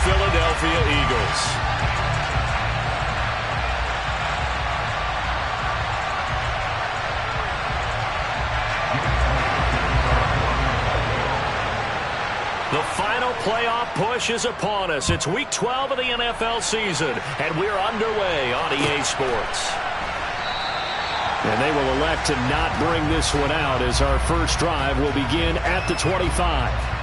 Philadelphia Eagles. The final playoff push is upon us. It's Week 12 of the NFL season, and we're underway on EA Sports. And they will elect to not bring this one out as our first drive will begin at the 25.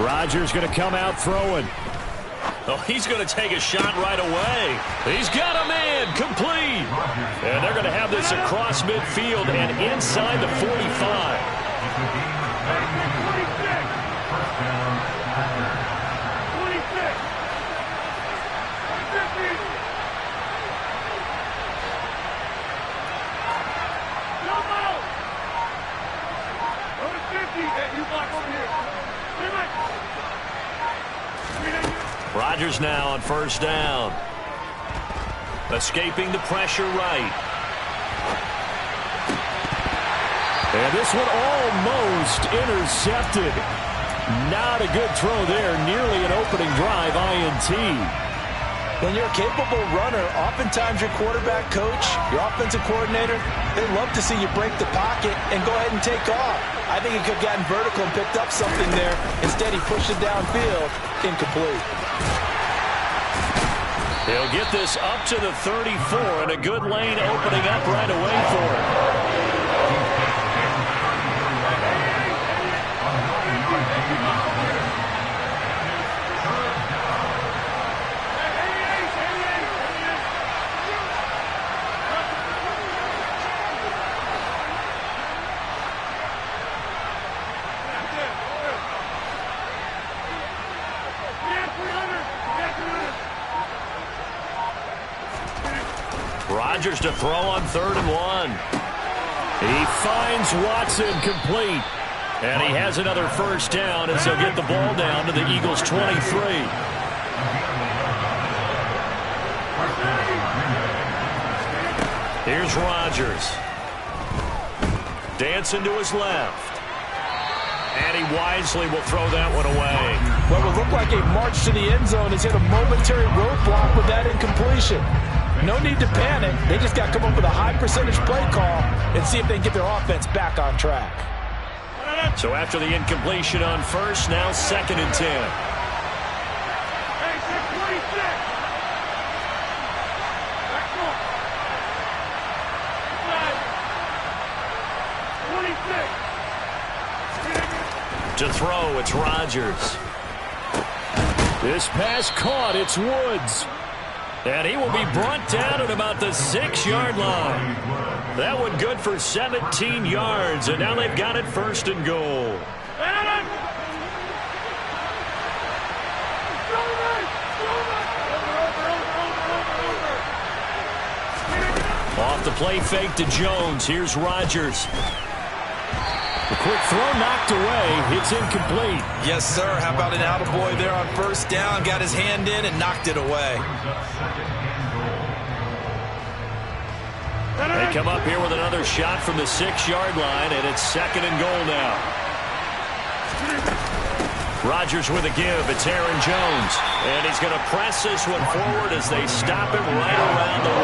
Rodgers going to come out throwing. Oh, he's going to take a shot right away. He's got a man complete. And they're going to have this across midfield and inside the 45. Rodgers now on first down. Escaping the pressure right. And this one almost intercepted. Not a good throw there. Nearly an opening drive INT. When you're a capable runner, oftentimes your quarterback coach, your offensive coordinator, they love to see you break the pocket and go ahead and take off. I think he could have gotten vertical and picked up something there. Instead, he pushed it downfield. Incomplete. He'll get this up to the 34, and a good lane opening up right away for him. Rodgers to throw on 3rd and 1. He finds Watson complete. And he has another first down as he'll get the ball down to the Eagles' 23. Here's Rodgers. Dancing to his left. And he wisely will throw that one away. What would look like a march to the end zone has hit a momentary roadblock with that incompletion. No need to panic. They just got to come up with a high percentage play call and see if they can get their offense back on track. So after the incompletion on first, now 2nd and 10. To throw, it's Rodgers. This pass caught, it's Woods. And he will be brought down at about the 6-yard line. That one good for 17 yards, and now they've got it 1st and goal. Off the play fake to Jones. Here's Rodgers. The quick throw knocked away. It's incomplete. Yes, sir. How about an attaboy there on first down? Got his hand in and knocked it away. They come up here with another shot from the 6-yard line, and it's 2nd and goal now. Rodgers with a give. It's Aaron Jones. And he's going to press this one forward as they stop him right around the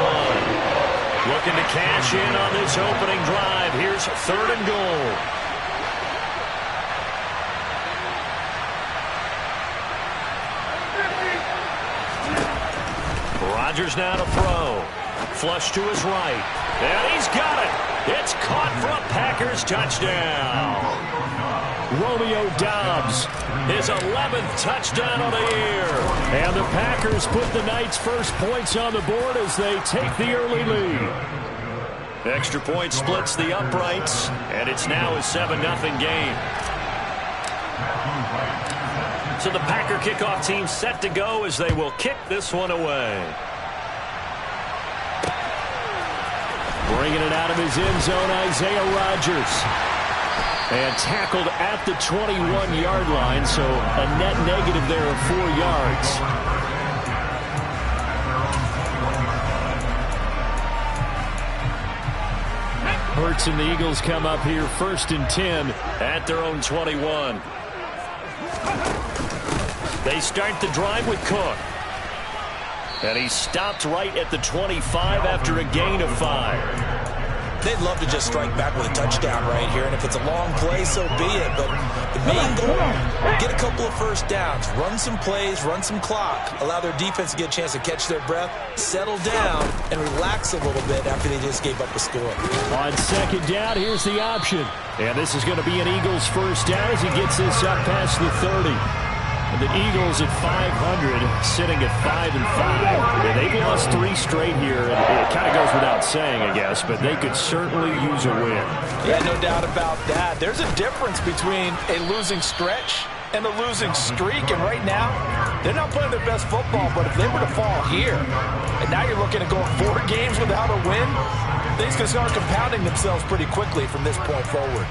1. Looking to cash in on this opening drive. Here's 3rd and goal. Rodgers now to throw. Flush to his right. And he's got it. It's caught for a Packers touchdown. Romeo Doubs, his 11th touchdown of the year. And the Packers put the Knights' first points on the board as they take the early lead. Extra point splits the uprights, and it's now a 7-0 game. So the Packer kickoff team set to go as they will kick this one away. Bringing it out of his end zone, Isaiah Rodgers. And tackled at the 21-yard line, so a net negative there of 4 yards. Hurts and the Eagles come up here 1st and 10 at their own 21. They start the drive with Cook. And he stopped right at the 25 after a gain of 5. They'd love to just strike back with a touchdown right here, and if it's a long play, so be it. But the main goal, get a couple of first downs, run some plays, run some clock, allow their defense to get a chance to catch their breath, settle down, and relax a little bit after they just gave up a score. On 2nd down, here's the option. And this is going to be an Eagles first down as he gets this up past the 30. And the Eagles at 500, sitting at 5-5. Yeah, they've lost 3 straight here, and it kind of goes without saying, I guess, but they could certainly use a win. Yeah, no doubt about that. There's a difference between a losing stretch and a losing streak, and right now, they're not playing their best football, but if they were to fall here, and now you're looking at going 4 games without a win, things can start compounding themselves pretty quickly from this point forward.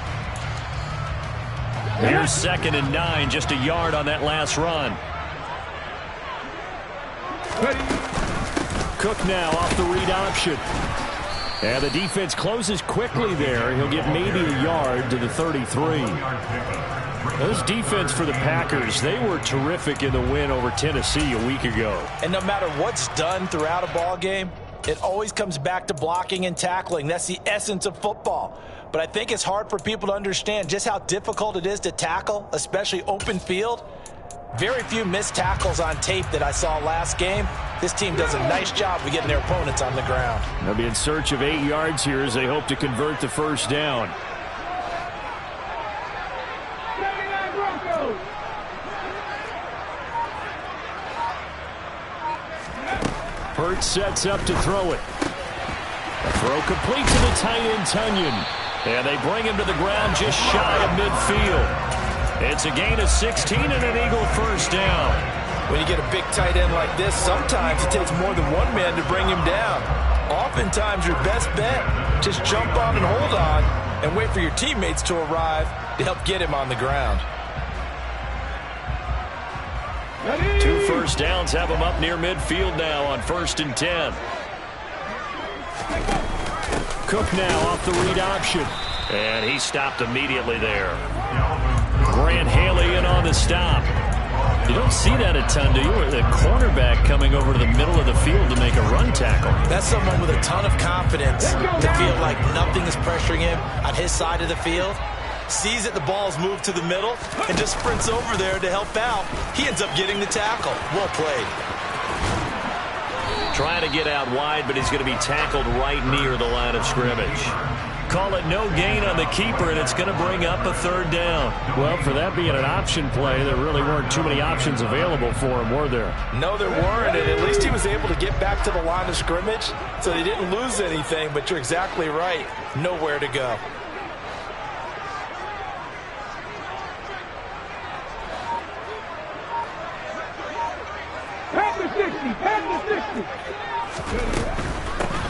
Here's 2nd and 9, just a yard on that last run. Cook now off the read option. And the defense closes quickly there. He'll get maybe a yard to the 33. This defense for the Packers, they were terrific in the win over Tennessee a week ago. And no matter what's done throughout a ball game, it always comes back to blocking and tackling. That's the essence of football. But I think it's hard for people to understand just how difficult it is to tackle, especially open field. Very few missed tackles on tape that I saw last game. This team does a nice job of getting their opponents on the ground. They'll be in search of 8 yards here as they hope to convert the first down. Hurts sets up to throw it. The throw complete to the tight end, Tunyon. And they bring him to the ground just shy of midfield. It's a gain of 16 and an Eagle first down. When you get a big tight end like this, sometimes it takes more than one man to bring him down. Oftentimes your best bet, just jump on and hold on and wait for your teammates to arrive to help get him on the ground. 2 first downs have him up near midfield now on 1st and 10. Cook now off the read option. And he stopped immediately there. Grant Haley in on the stop. You don't see that a ton, do you? Or the cornerback coming over to the middle of the field to make a run tackle. That's someone with a ton of confidence to feel like nothing is pressuring him on his side of the field. Sees that the ball's moved to the middle and just sprints over there to help out. He ends up getting the tackle. Well played. Trying to get out wide, but he's going to be tackled right near the line of scrimmage. Call it no gain on the keeper, and it's going to bring up a 3rd down. Well, for that being an option play, there really weren't too many options available for him, were there? No, there weren't, and at least he was able to get back to the line of scrimmage, so they didn't lose anything, but you're exactly right. Nowhere to go.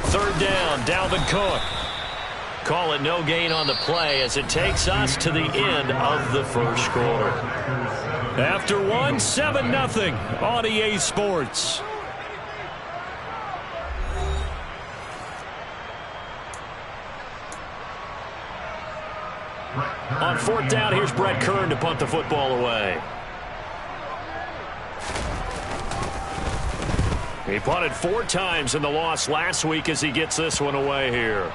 Third down, Dalvin Cook. Call it no gain on the play as it takes us to the end of the first quarter. After 1, 7-0 on EA Sports. On 4th down, here's Brett Kern to punt the football away. He punted 4 times in the loss last week as he gets this one away here.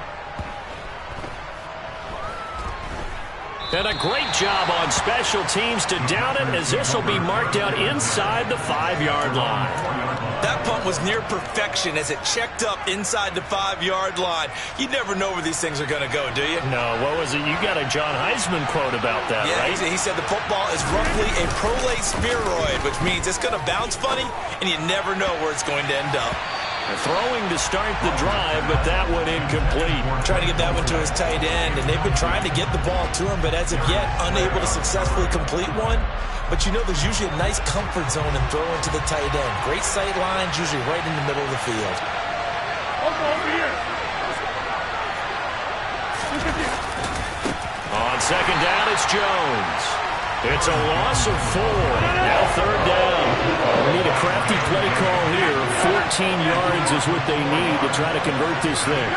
And a great job on special teams to down it as this will be marked out inside the 5-yard line. That punt was near perfection as it checked up inside the 5-yard line. You never know where these things are going to go, do you? No, what was it? You got a John Heisman quote about that, right? Yeah, he said the football is roughly a prolate spheroid, which means it's going to bounce funny, and you never know where it's going to end up. Throwing to start the drive, but that one incomplete. Trying to get that one to his tight end, and they've been trying to get the ball to him, but as of yet, unable to successfully complete one. But you know there's usually a nice comfort zone in throwing to the tight end. Great sight lines, usually right in the middle of the field. second down, it's Jones. It's a loss of 4. Now third down. We need a crafty play call here. 14 yards is what they need to try to convert this thing.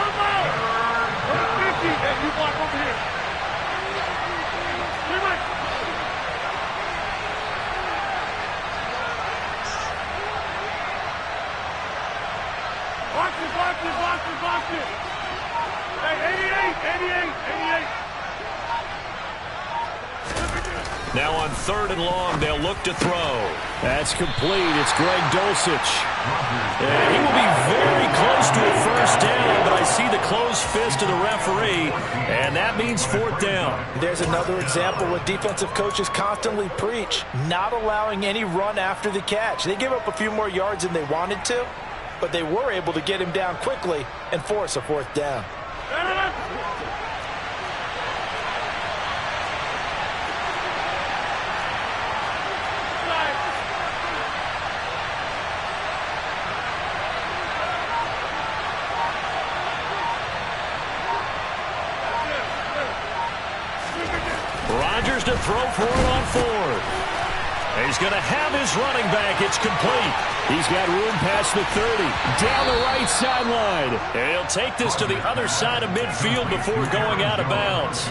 Box it. Hey, 88. Now on third and long, they'll look to throw. That's complete. It's Greg Dulcich. And he will be very close to a first down, but I see the closed fist of the referee, and that means fourth down. There's another example what defensive coaches constantly preach, not allowing any run after the catch. They gave up a few more yards than they wanted to, but they were able to get him down quickly and force a fourth down. Rodgers to throw for it on fourth. He's going to have his running back. It's complete. He's got room past the 30. Down the right sideline. And he'll take this to the other side of midfield before going out of bounds.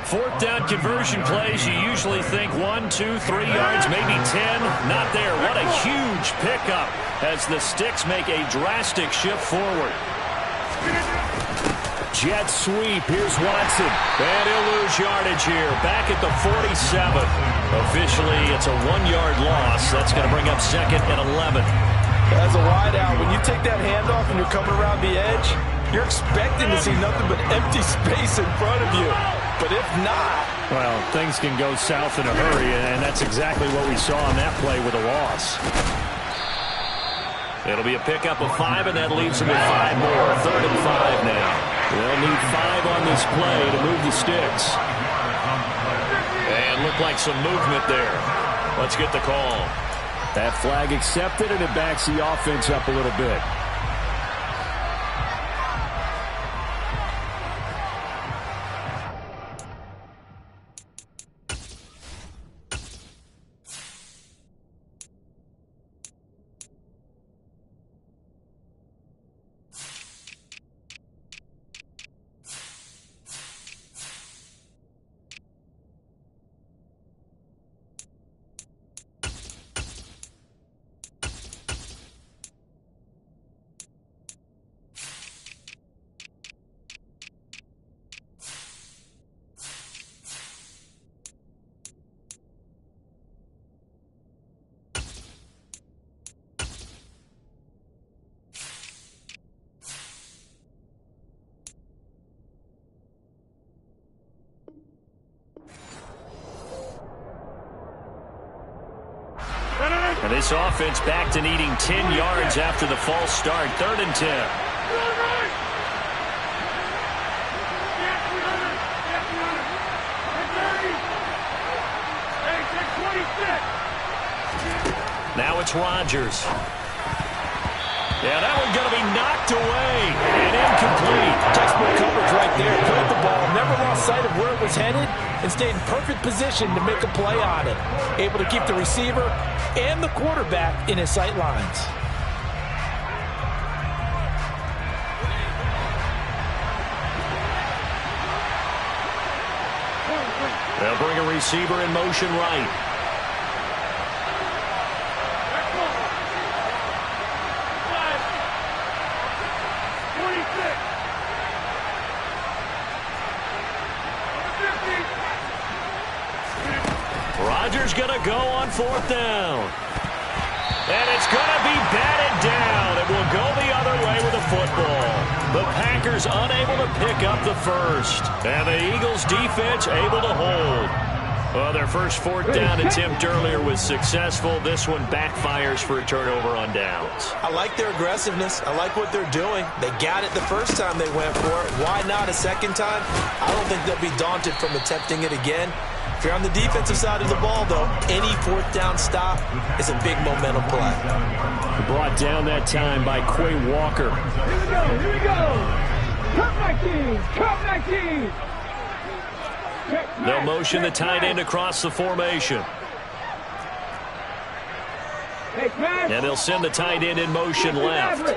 Fourth down conversion plays, you usually think 1, 2, 3 yards, maybe 10. Not there. What a huge pickup as the Sticks make a drastic shift forward. Jet sweep. Here's Watson. And he'll lose yardage here. Back at the 47. Officially, it's a 1-yard loss. That's going to bring up second and 11. As a wideout, when you take that handoff and you're coming around the edge, you're expecting to see nothing but empty space in front of you. But if not... well, things can go south in a hurry, and that's exactly what we saw on that play with a loss. It'll be a pickup of 5, and that leaves them with 5 more. Third and 5 now. They'll need 5 on this play to move the Sticks. And look like some movement there. Let's get the call. That flag accepted, and it backs the offense up a little bit. And this offense back to needing 10 yards after the false start. Third and 10. Now it's Rodgers. Yeah, that one's going to be knocked away and incomplete. Textbook coverage right there. Played the ball, never lost sight of where it was headed, and stayed in perfect position to make a play on it. Able to keep the receiver and the quarterback in his sight lines. They'll bring a receiver in motion right. Rodgers going to go on fourth down. And it's going to be batted down. It will go the other way with the football. The Packers unable to pick up the first. And the Eagles defense able to hold. Well, their first fourth down attempt earlier was successful. This one backfires for a turnover on downs. I like their aggressiveness. I like what they're doing. They got it the first time they went for it. Why not a second time? I don't think they'll be daunted from attempting it again. If you're on the defensive side of the ball, though, any fourth down stop is a big momentum play. Brought down that time by Quay Walker. Here we go. Cut 19. Cut 19. Check They'll motion the tight end across the formation. And they'll send the tight end in motion left.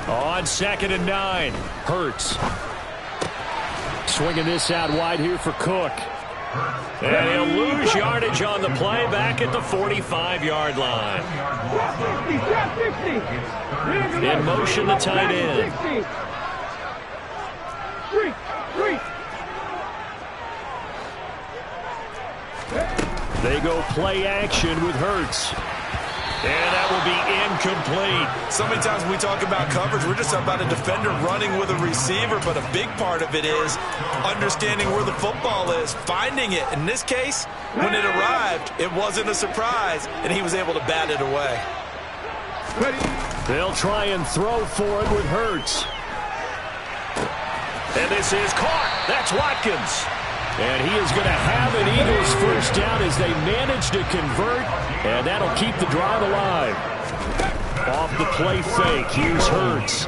On 2nd and 9, Hurts. Swinging this out wide here for Cook. And he'll lose yardage on the play back at the 45-yard line. In motion, the tight end. They go play action with Hurts. And that will be incomplete. So many times when we talk about coverage, we're just about a defender running with a receiver, but a big part of it is understanding where the football is, finding it. In this case, when it arrived, it wasn't a surprise, and he was able to bat it away. They'll try and throw for it with Hurts. And this is caught. That's Watkins. And he is going to have an Eagles first down as they manage to convert, and that'll keep the drive alive. Off the play fake, here's Hurts.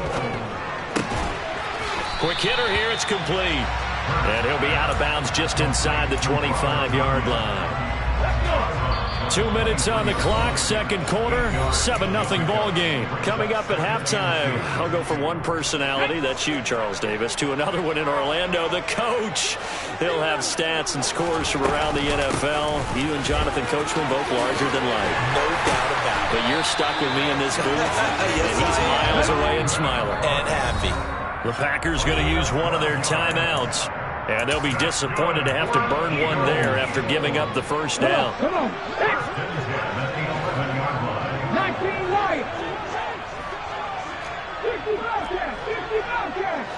Quick hitter here, it's complete. And he'll be out of bounds just inside the 25-yard line. 2 minutes on the clock, second quarter, 7-0 ball game. Coming up at halftime, I'll go from one personality, that's you, Charles Davis, to another one in Orlando, the coach. He'll have stats and scores from around the NFL. You and Jonathan Coachman both larger than life. No doubt about it. But you're stuck with me in this booth, Yes, and he's miles away and smiling. And happy. The Packers going to use one of their timeouts. And they'll be disappointed to have to burn one there after giving up the first down. Come on. 19 right. 50 Bobcats. 50 Bobcats.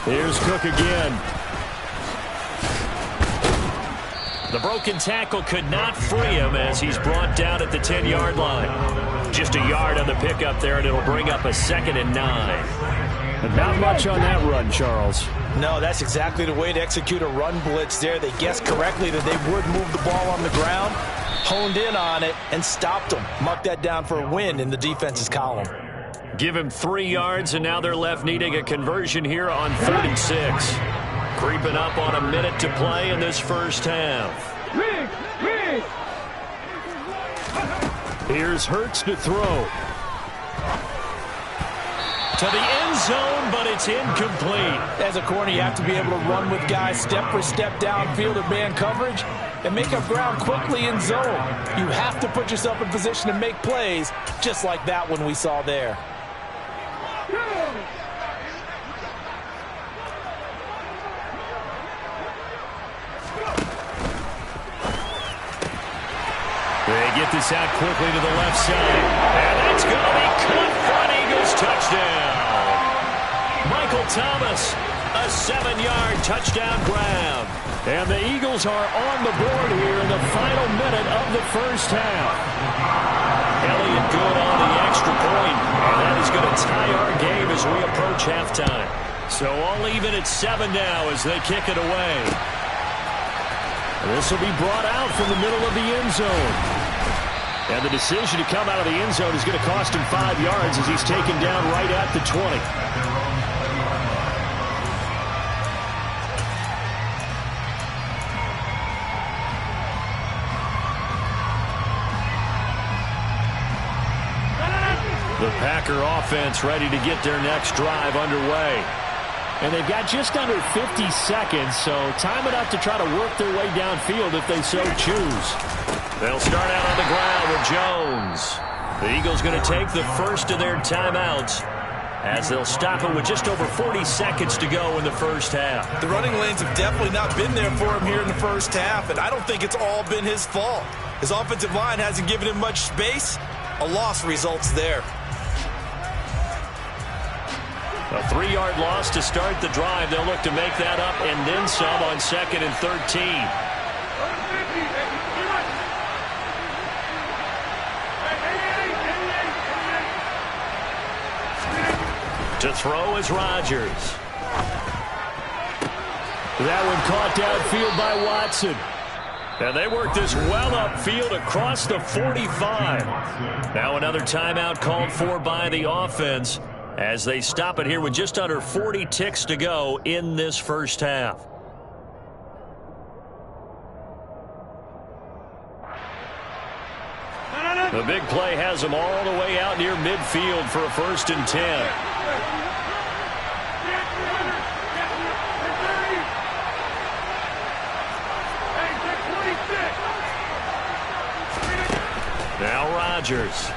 Here's Cook again. The broken tackle could not free him as he's brought down at the 10-yard line. Just a yard on the pickup there, and it'll bring up a 2nd and 9. And not much on that run, Charles. No, that's exactly the way to execute a run blitz there. They guessed correctly that they would move the ball on the ground, honed in on it, and stopped them. Mark that down for a win in the defense's column. Give him 3 yards, and now they're left needing a conversion here on 3rd and 6. Creeping up on a minute to play in this first half. Here's Hurts to throw. To the end zone, but it's incomplete. As a corner, you have to be able to run with guys step for step downfield or man coverage and make up ground quickly in zone. You have to put yourself in position to make plays, just like that one we saw there. They get this out quickly to the left side. And that's going to be caught for an Eagles touchdown. Michael Thomas, a 7-yard touchdown grab. And the Eagles are on the board here in the final minute of the first half. Elliott good on the extra point. And that is going to tie our game as we approach halftime. So all even at 7 now as they kick it away. This will be brought out from the middle of the end zone. And the decision to come out of the end zone is going to cost him 5 yards as he's taken down right at the 20. The Packer offense ready to get their next drive underway. And they've got just under 50 seconds, so time enough to try to work their way downfield if they so choose. They'll start out on the ground with Jones. The Eagles going to take the first of their timeouts as they'll stop it with just over 40 seconds to go in the first half. The running lanes have definitely not been there for him here in the first half, and I don't think it's all been his fault. His offensive line hasn't given him much space. A loss results there. A 3-yard loss to start the drive. They'll look to make that up and then some on 2nd and 13. To throw is Rodgers. That one caught downfield by Watson. And they work this well upfield across the 45. Now another timeout called for by the offense as they stop it here with just under 40 ticks to go in this first half. The big play has them all the way out near midfield for a 1st and 10. Now Rodgers.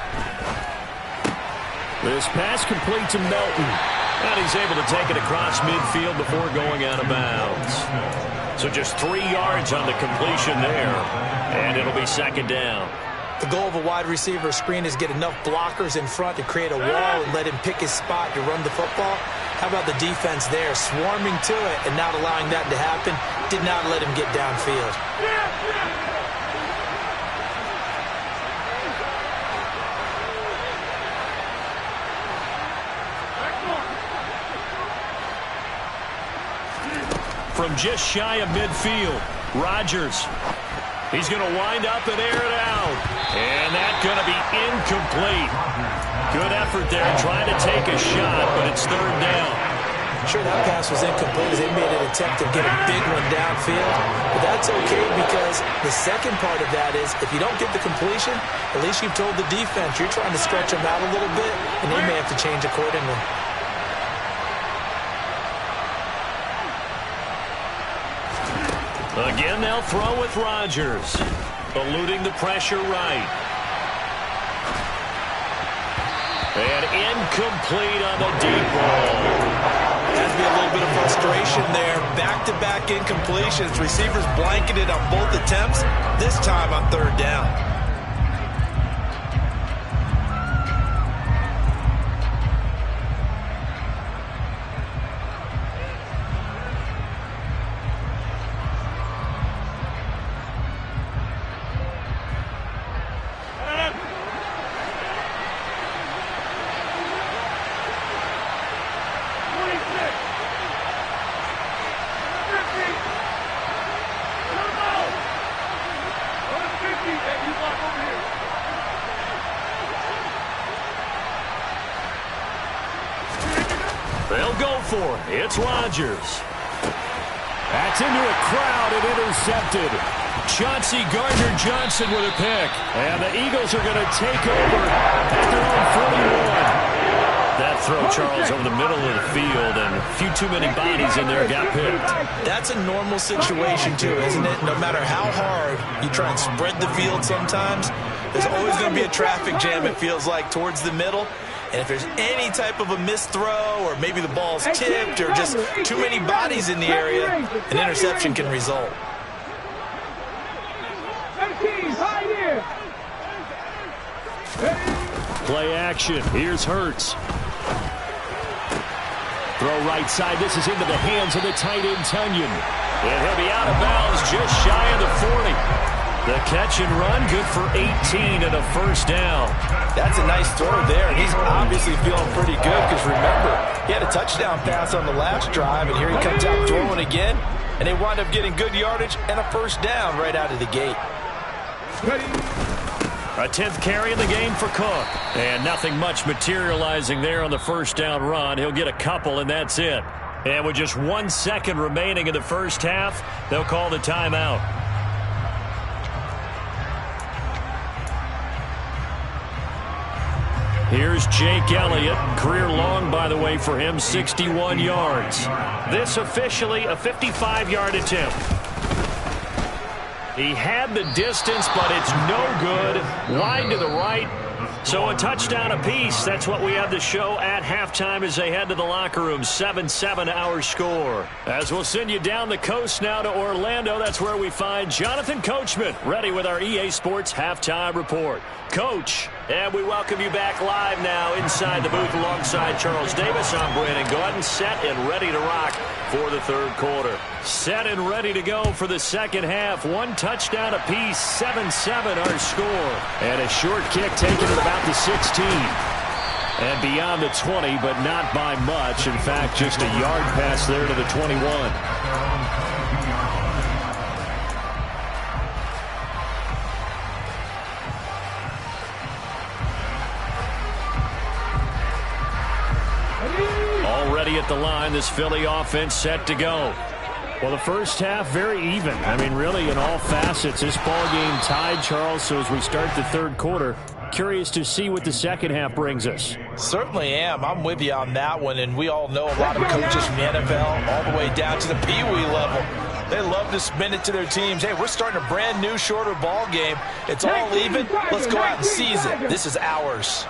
This pass complete to Melton. And he's able to take it across midfield before going out of bounds. So just 3 yards on the completion there. And it'll be 2nd down. The goal of a wide receiver screen is get enough blockers in front to create a wall and let him pick his spot to run the football. How about the defense there, swarming to it and not allowing that to happen? Did not let him get downfield. From just shy of midfield, Rodgers. He's going to wind up and air it out. And that's going to be incomplete. Good effort there trying to take a shot, but it's 3rd down. Sure, that pass was incomplete as they made an attempt to get a big one downfield. But that's okay because the second part of that is if you don't get the completion, at least you've told the defense you're trying to stretch them out a little bit, and they may have to change accordingly. Again, they'll throw with Rodgers, eluding the pressure right. And incomplete on the deep ball. Has to be a little bit of frustration there. Back-to-back incompletions. Receivers blanketed on both attempts, this time on 3rd down. They'll go for it. It's Rodgers. That's into a crowd and intercepted. Chauncey Gardner-Johnson with a pick. And the Eagles are going to take over at their own 41. That throw, Charles, over the middle of the field, and a few too many bodies in there got picked. That's a normal situation, too, isn't it? No matter how hard you try and spread the field sometimes, there's always going to be a traffic jam, it feels like, towards the middle. And if there's any type of a missed throw or maybe the ball's tipped or just too many bodies in the area, an interception can result. Play action. Here's Hurts. Throw right side. This is into the hands of the tight end, Tunyon. And he'll be out of bounds just shy of the 40. The catch and run, good for 18 and a 1st down. That's a nice throw there, and he's obviously feeling pretty good because, remember, he had a touchdown pass on the last drive, and here he comes out throwing again, and they wind up getting good yardage and a 1st down right out of the gate. A 10th carry in the game for Cook. And nothing much materializing there on the 1st down run. He'll get a couple, and that's it. And with just 1 second remaining in the first half, they'll call the timeout. Here's Jake Elliott. Career long, by the way, for him, 61 yards. This officially a 55-yard attempt. He had the distance, but it's no good. Wide to the right. So a touchdown apiece. That's what we have to show at halftime as they head to the locker room. 7-7 our score. As we'll send you down the coast now to Orlando. That's where we find Jonathan Coachman ready with our EA Sports Halftime Report. Coach, and we welcome you back live now inside the booth alongside Charles Davis. I'm Brandon Gordon, set and ready to rock for the 3rd quarter. Set and ready to go for the 2nd half. 1 touchdown apiece, 7-7 our score. And a short kick taken at about the 16. And beyond the 20, but not by much. In fact, just a yard pass there to the 21. Already at the line, this Philly offense set to go. Well, the first half, very even. I mean, really, in all facets, this ball game tied, Charles. So as we start the third quarter, curious to see what the second half brings us. Certainly am. I'm with you on that one. And we all know a lot of coaches from the NFL all the way down to the Pee-wee level. They love to spin it to their teams. Hey, we're starting a brand new, shorter ball game. It's all even. Let's go out and seize it. This is ours.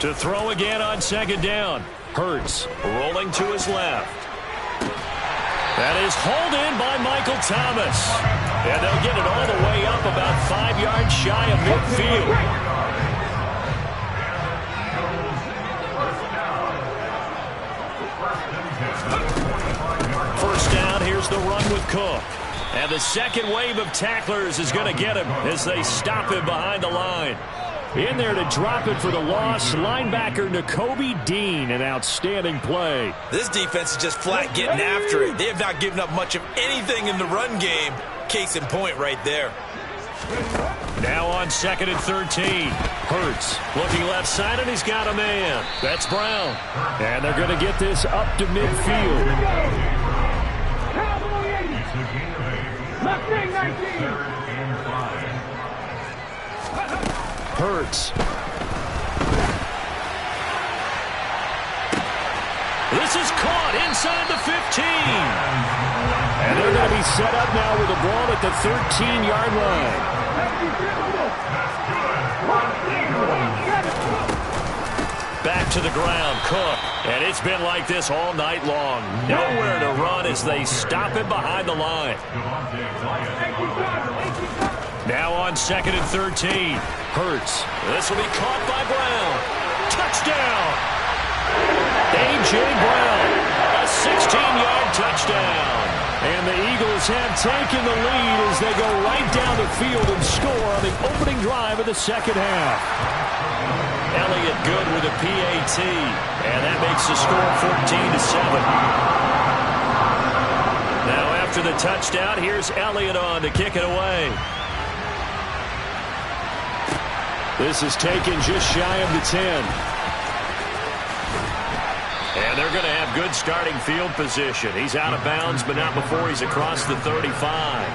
To throw again on second down. Hurts rolling to his left. That is hauled in by Michael Thomas. And they'll get it all the way up about 5 yards shy of midfield. First down, here's the run with Cook. And the second wave of tacklers is going to get him as they stop him behind the line. In there to drop it for the loss, linebacker Nakobe Dean, an outstanding play. This defense is just flat getting after it. They have not given up much of anything in the run game. Case in point right there. Now on 2nd and 13. Hurts looking left side, and he's got a man. That's Brown. And they're going to get this up to midfield. Hurts. This is caught inside the 15. And they're going to be set up now with the ball at the 13-yard line. Back to the ground, Cook. And it's been like this all night long. Nowhere to run as they stop him behind the line. Now on 2nd and 13. Hurts. This will be caught by Brown. Touchdown! A.J. Brown. A 16-yard touchdown. And the Eagles have taken the lead as they go right down the field and score on the opening drive of the second half. Elliott good with a PAT. And that makes the score 14-7. Now after the touchdown, here's Elliott on to kick it away. This is taken just shy of the 10. And they're going to have good starting field position. He's out of bounds, but not before he's across the 35.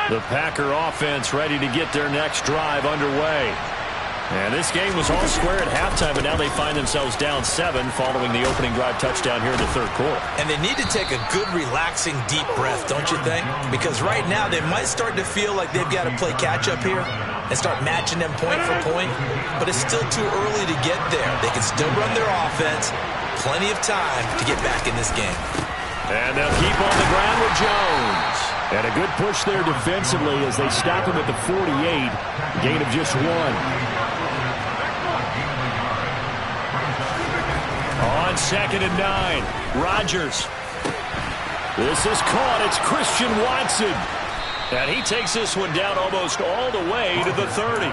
The Packer offense ready to get their next drive underway. And this game was all square at halftime, but now they find themselves down 7 following the opening drive touchdown here in the third quarter. And they need to take a good, relaxing, deep breath, don't you think? Because right now they might start to feel like they've got to play catch-up here and start matching them point for point, but it's still too early to get there. They can still run their offense. Plenty of time to get back in this game. And they'll keep on the ground with Jones. And a good push there defensively as they stop him at the 48. Gain of just 1. On 2nd and 9, Rodgers. This is caught. It's Christian Watson. And he takes this one down almost all the way to the 30.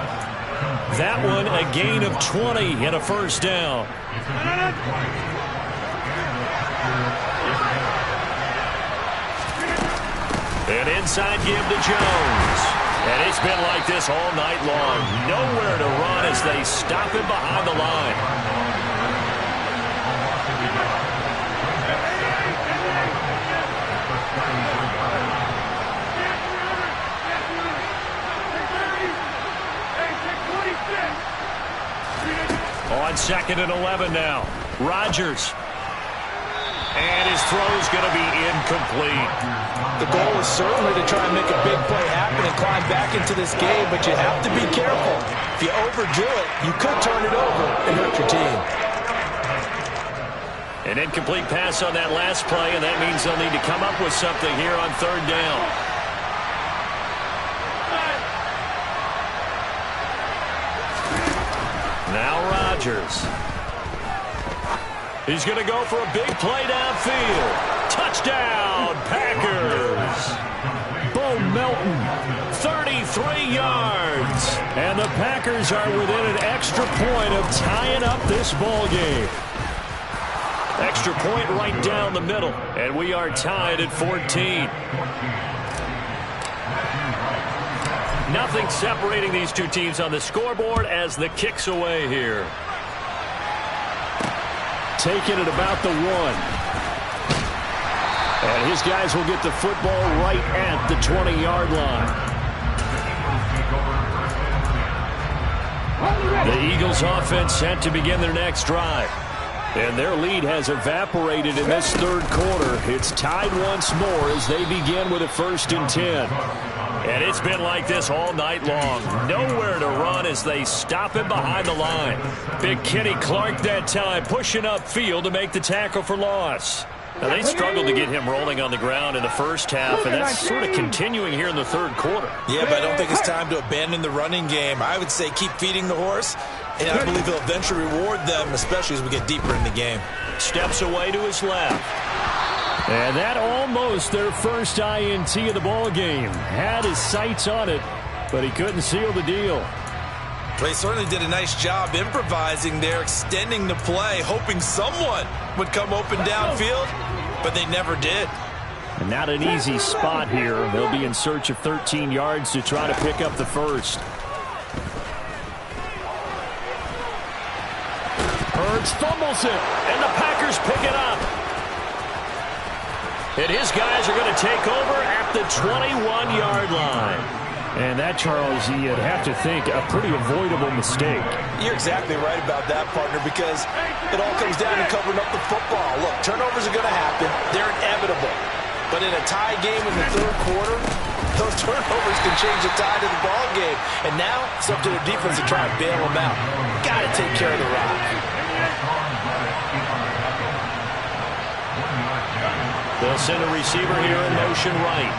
That one a gain of 20 and a first down. An inside give to Jones. And it's been like this all night long. Nowhere to run as they stop him behind the line. On 2nd and 11 now. Rodgers. And his throw's going to be incomplete. The goal is certainly to try and make a big play happen and climb back into this game, but you have to be careful. If you overdo it, you could turn it over and hurt your team. An incomplete pass on that last play, and that means they'll need to come up with something here on 3rd down. Now Rodgers. He's going to go for a big play downfield. Touchdown. Touchdown, Packers. Bo Melton, 33 yards. And the Packers are within an extra point of tying up this ball game. Extra point right down the middle. And we are tied at 14. Nothing separating these two teams on the scoreboard as the kick's away here. Taking it about the 1. And his guys will get the football right at the 20-yard line. The Eagles offense set to begin their next drive. And their lead has evaporated in this third quarter. It's tied once more as they begin with a 1st and 10. And it's been like this all night long. Nowhere to run as they stop him behind the line. Big Kenny Clark that time pushing upfield to make the tackle for loss. Now, they struggled to get him rolling on the ground in the first half, and that's sort of continuing here in the third quarter. Yeah, but I don't think it's time to abandon the running game. I would say keep feeding the horse, and I believe he'll eventually reward them, especially as we get deeper in the game. Steps away to his left. And that almost their first INT of the ball game. Had his sights on it, but he couldn't seal the deal. They certainly did a nice job improvising there, extending the play, hoping someone would come open downfield, but they never did. And not an easy spot here. They'll be in search of 13 yards to try to pick up the first. Hurts fumbles it, and the Packers pick it up. And his guys are going to take over at the 21-yard line. And that, Charles, you'd have to think a pretty avoidable mistake. You're exactly right about that, partner, because it all comes down to covering up the football. Look, turnovers are going to happen. They're inevitable. But in a tie game in the third quarter, those turnovers can change the tide of the ball game. And now it's up to the defense to try and bail them out. Got to take care of the rock. They'll send a receiver here in motion right.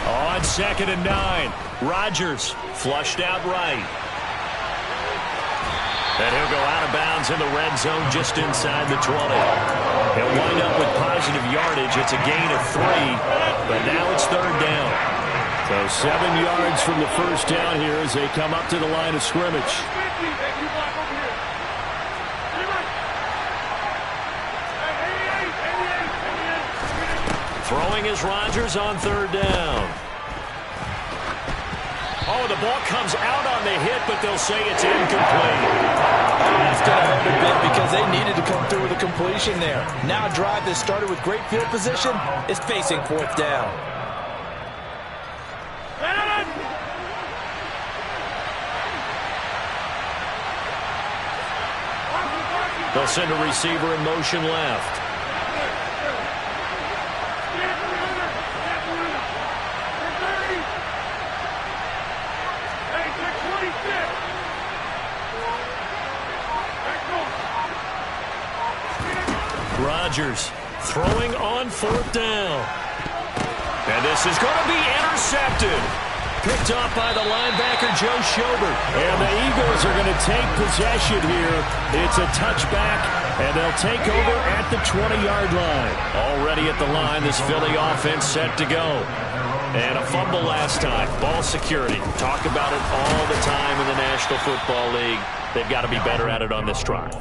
On 2nd and 9, Rodgers flushed out right. And he'll go out of bounds in the red zone just inside the 20. He'll wind up with positive yardage. It's a gain of 3, but now it's 3rd down. So 7 yards from the first down here as they come up to the line of scrimmage. Throwing is Rodgers on 3rd down. Oh, the ball comes out on the hit, but they'll say it's incomplete. That's going to hurt a bit because they needed to come through with a completion there. Now a drive that started with great field position is facing 4th down. They'll send a receiver in motion left. Rodgers throwing on 4th down. And this is going to be intercepted. Picked off by the linebacker, Joe Schobert. And the Eagles are going to take possession here. It's a touchback, and they'll take over at the 20-yard line. Already at the line, this Philly offense set to go. And a fumble last time. Ball security. Talk about it all the time in the National Football League. They've got to be better at it on this drive.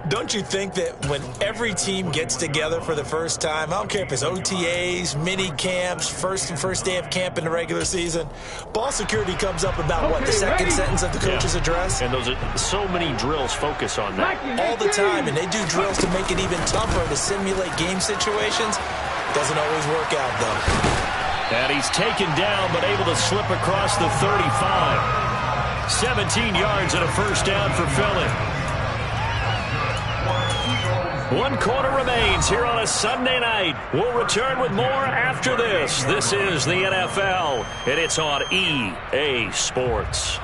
Don't you think that when every team gets together for the first time, I don't care if it's OTAs, mini camps, first day of camp in the regular season, ball security comes up about, what, the second sentence of the coach's address? And those are so many drills focus on that. All the time, and they do drills to make it even tougher to simulate game situations. Doesn't always work out, though. And he's taken down, but able to slip across the 35. 17 yards and a first down for Philly. 1 quarter remains here on a Sunday night. We'll return with more after this. This is the NFL, and it's on EA Sports.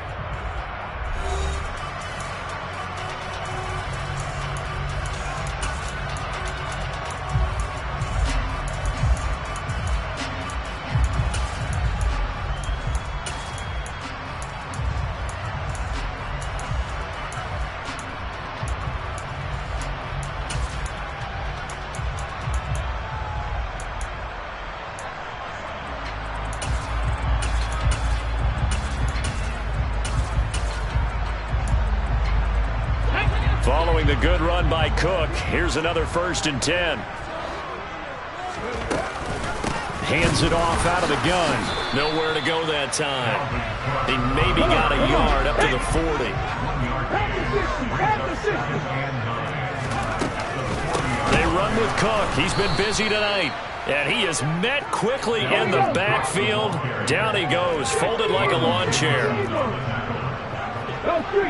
the good run by Cook. Here's another 1st and 10. Hands it off out of the gun. Nowhere to go that time. He maybe got a yard up to the 40. They run with Cook. He's been busy tonight. And he is met quickly in the backfield. Down he goes, folded like a lawn chair.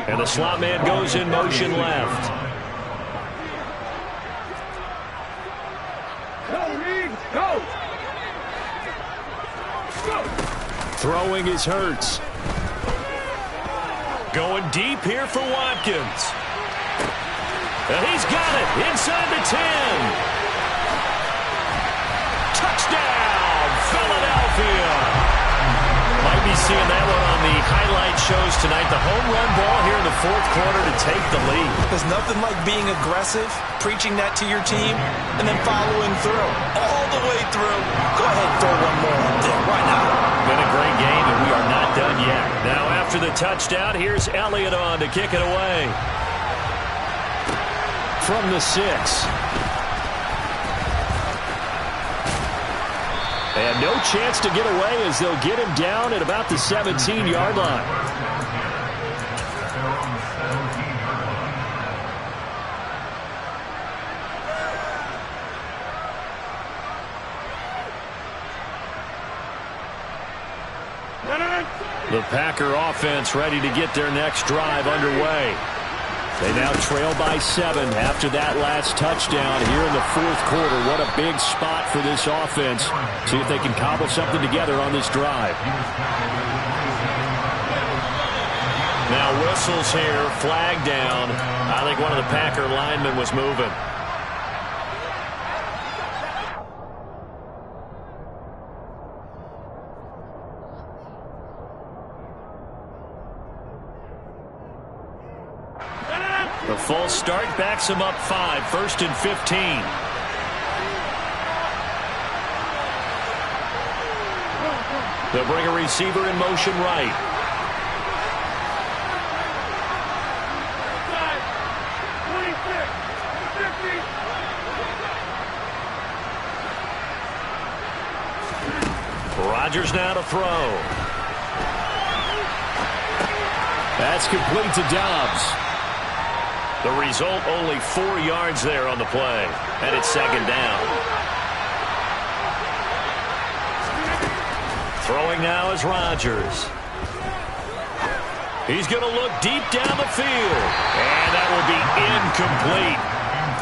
And the slot man goes in motion left. Throwing is Hurts. Going deep here for Watkins. And he's got it inside the 10. Touchdown, Philadelphia. Might be seeing that one on the highlight shows tonight. The home run ball here in the 4th quarter to take the lead. There's nothing like being aggressive, preaching that to your team, and then following through. All the way through. Go ahead and throw one more up there. Why not? Been a great game, and we are not done yet. Now after the touchdown, here's Elliott on to kick it away. From the 6. And no chance to get away as they'll get him down at about the 17-yard line. The Packer offense ready to get their next drive underway. They now trail by 7 after that last touchdown here in the 4th quarter. What a big spot for this offense. See if they can cobble something together on this drive. Now whistles here, flag down. I think one of the Packer linemen was moving. The false start backs him up 5, 1st and 15. They'll bring a receiver in motion right. Rodgers now to throw. That's complete to Dobbs. The result, only 4 yards there on the play. And it's 2nd down. Throwing now is Rodgers. He's going to look deep down the field. And that will be incomplete.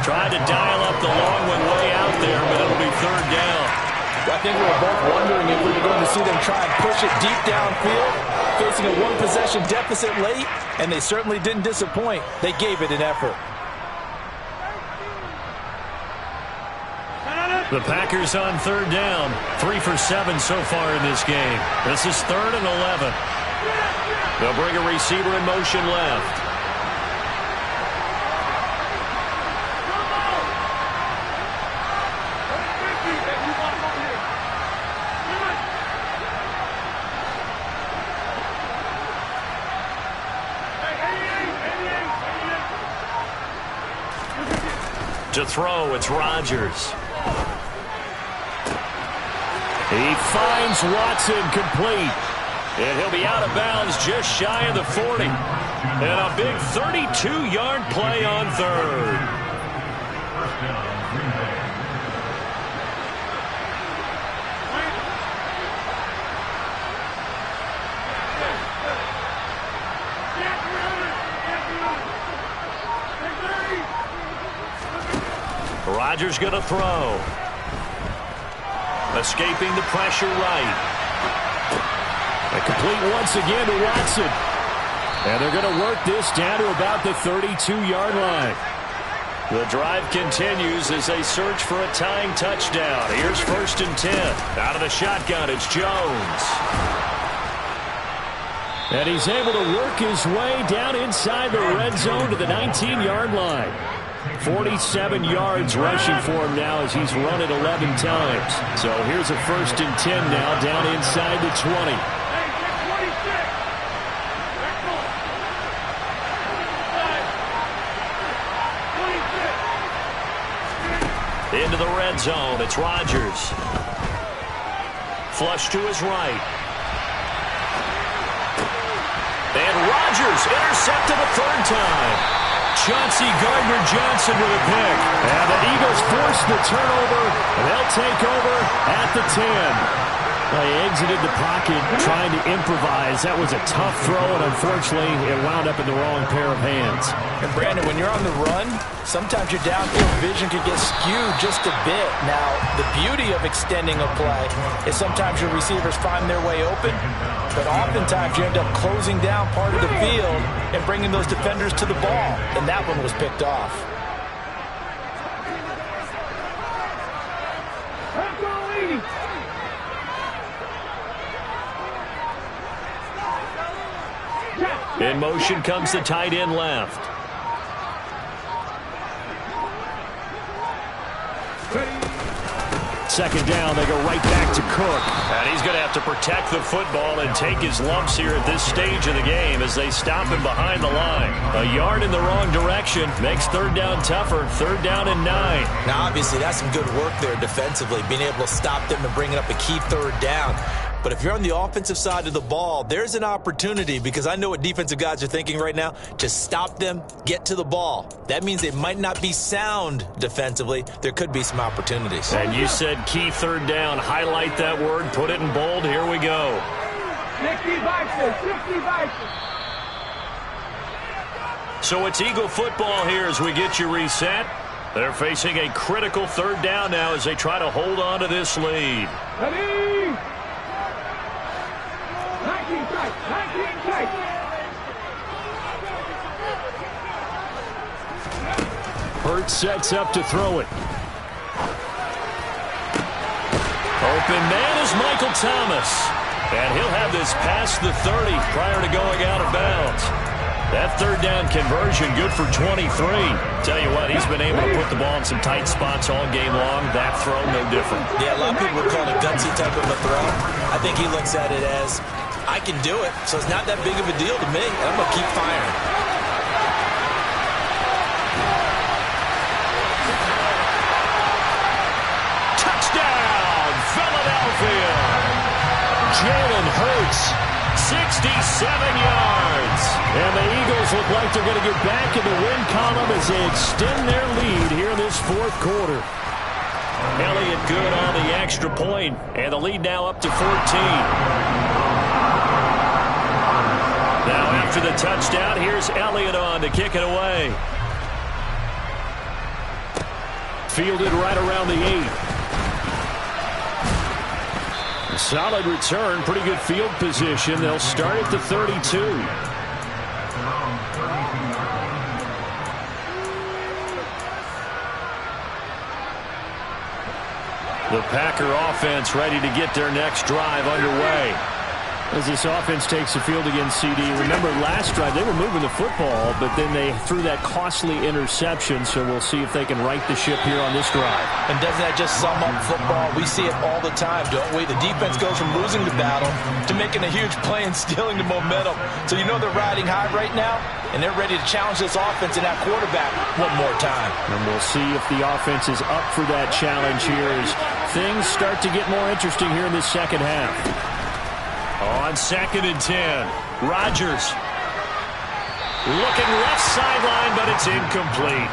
Tried to dial up the long one way out there, but it'll be 3rd down. I think we were both wondering if we were going to see them try and push it deep downfield, facing a 1-possession deficit late, and they certainly didn't disappoint. They gave it an effort. The Packers on 3rd down. 3 for 7 so far in this game. This is 3rd and 11. They'll bring a receiver in motion left. To throw, it's Rodgers. He finds Watson complete. And he'll be out of bounds just shy of the 40. And a big 32-yard play on 3rd. Rodgers going to throw. Escaping the pressure right. A complete once again to Watson. And they're going to work this down to about the 32-yard line. The drive continues as they search for a tying touchdown. Here's 1st and 10. Out of the shotgun, it's Jones. And he's able to work his way down inside the red zone to the 19-yard line. 47 yards rushing for him now as he's run it 11 times. So here's a 1st and 10 now down inside the 20. Into the red zone. It's Rodgers. Flush to his right. And Rodgers intercepted a third time. Chauncey Gardner-Johnson with a pick. And the Eagles force the turnover. They'll take over at the 10. Well, he exited the pocket trying to improvise. That was a tough throw, and unfortunately, it wound up in the wrong pair of hands. And, Brandon, when you're on the run, sometimes your downfield vision can get skewed just a bit. Now, the beauty of extending a play is sometimes your receivers find their way open, but oftentimes you end up closing down part of the field and bringing those defenders to the ball, and that one was picked off. In motion comes the tight end left. Second down, they go right back to Cook. And he's going to have to protect the football and take his lumps here at this stage of the game as they stop him behind the line. A yard in the wrong direction makes third down tougher. Third down and 9. Now, obviously, that's some good work there defensively, being able to stop them and bringing up a key third down. But if you're on the offensive side of the ball, there's an opportunity, because I know what defensive guys are thinking right now, to stop them, get to the ball. That means they might not be sound defensively. There could be some opportunities. And you said key third down. Highlight that word. Put it in bold. Here we go. 60 boxes, 60 boxes. So it's Eagle football here as we get you reset. They're facing a critical third down now as they try to hold on to this lead. Ready? 19 tight, 19 tight. Hurts sets up to throw it. Open man is Michael Thomas. And he'll have this past the 30 prior to going out of bounds. That third down conversion good for 23. Tell you what, he's been able to put the ball in some tight spots all game long. That throw, no different. Yeah, a lot of people would call it a gutsy type of a throw. I think he looks at it as, I can do it, so it's not that big of a deal to me. I'm going to keep firing. Touchdown, Philadelphia! Jalen Hurts. 67 yards. And the Eagles look like they're going to get back in the win column as they extend their lead here in this fourth quarter. Elliott good on the extra point, and the lead now up to 14. Now after the touchdown, here's Elliott on to kick it away. Fielded right around the 8. Solid return, pretty good field position. They'll start at the 32. The Packer offense ready to get their next drive underway. As this offense takes the field against CD, remember last drive they were moving the football, but then they threw that costly interception, so we'll see if they can right the ship here on this drive. And doesn't that just sum up football? We see it all the time, don't we? The defense goes from losing the battle to making a huge play and stealing the momentum. So you know they're riding high right now, and they're ready to challenge this offense and that quarterback one more time. And we'll see if the offense is up for that challenge here as things start to get more interesting here in this second half. On 2nd and 10, Rodgers looking left sideline, but it's incomplete.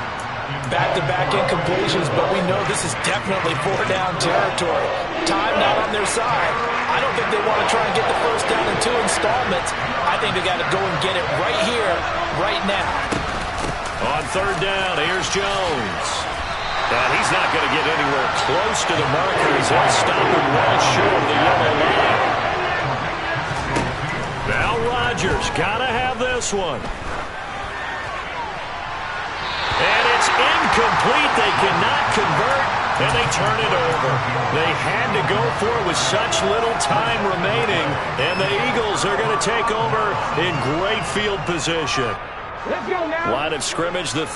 Back-to-back incompletions, but we know this is definitely 4-down territory. Time not on their side. I don't think they want to try and get the first down in 2 installments. I think they got to go and get it right here, right now. On 3rd down, here's Jones. And he's not going to get anywhere close to the markers. He'll stop him well short of the yellow line. Now Rodgers got to have this one. And it's incomplete. They cannot convert, and they turn it over. They had to go for it with such little time remaining, and the Eagles are going to take over in great field position. Let's go now. Line of scrimmage, the